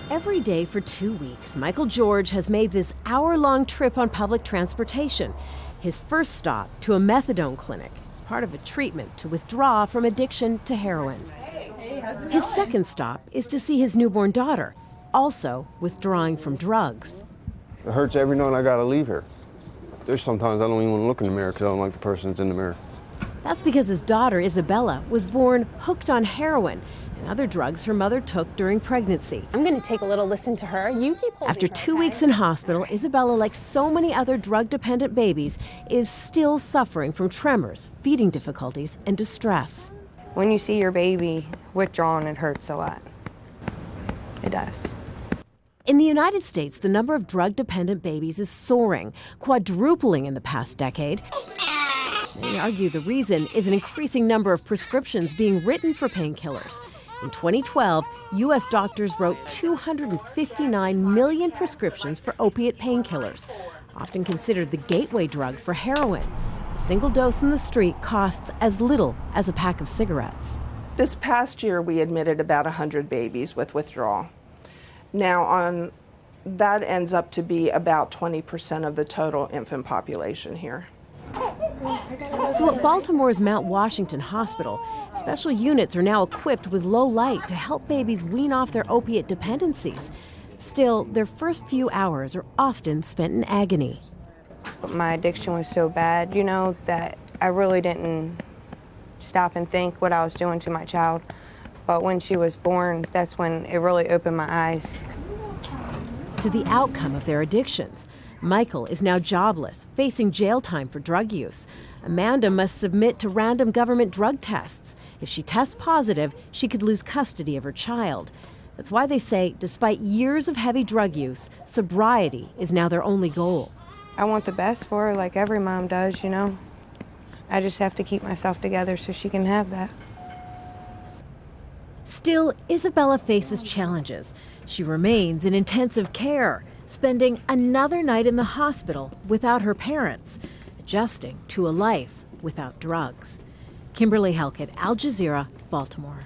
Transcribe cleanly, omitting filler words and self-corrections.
Every day for 2 weeks, Michael George has made this hour-long trip on public transportation. His first stop to a methadone clinic as part of a treatment to withdraw from addiction to heroin. His second stop is to see his newborn daughter, also withdrawing from drugs. It hurts every night I gotta leave here. There's sometimes I don't even want to look in the mirror because I don't like the person that's in the mirror. That's because his daughter, Isabella, was born hooked on heroin and other drugs her mother took during pregnancy. I'm gonna take a little listen to her. You keep holding After her, 2 okay? weeks in hospital, Isabella, like so many other drug-dependent babies, is still suffering from tremors, feeding difficulties, and distress. When you see your baby withdrawn, it hurts a lot. It does. In the United States, the number of drug-dependent babies is soaring, quadrupling in the past decade. They argue the reason is an increasing number of prescriptions being written for painkillers. In 2012, U.S. doctors wrote 259 million prescriptions for opiate painkillers, often considered the gateway drug for heroin. A single dose in the street costs as little as a pack of cigarettes. This past year, we admitted about 100 babies with withdrawal. Now, that ends up to be about 20% of the total infant population here. So at Baltimore's Mount Washington Hospital, special units are now equipped with low light to help babies wean off their opiate dependencies. Still, their first few hours are often spent in agony. My addiction was so bad, that I really didn't stop and think what I was doing to my child. But when she was born, that's when it really opened my eyes to the outcome of their addictions. Michael is now jobless, facing jail time for drug use. Amanda must submit to random government drug tests. If she tests positive, she could lose custody of her child. That's why they say, despite years of heavy drug use, sobriety is now their only goal. I want the best for her, like every mom does, I just have to keep myself together so she can have that. Still, Isabella faces challenges. She remains in intensive care, spending another night in the hospital without her parents, adjusting to a life without drugs. Kimberly Helkett, Al Jazeera, Baltimore.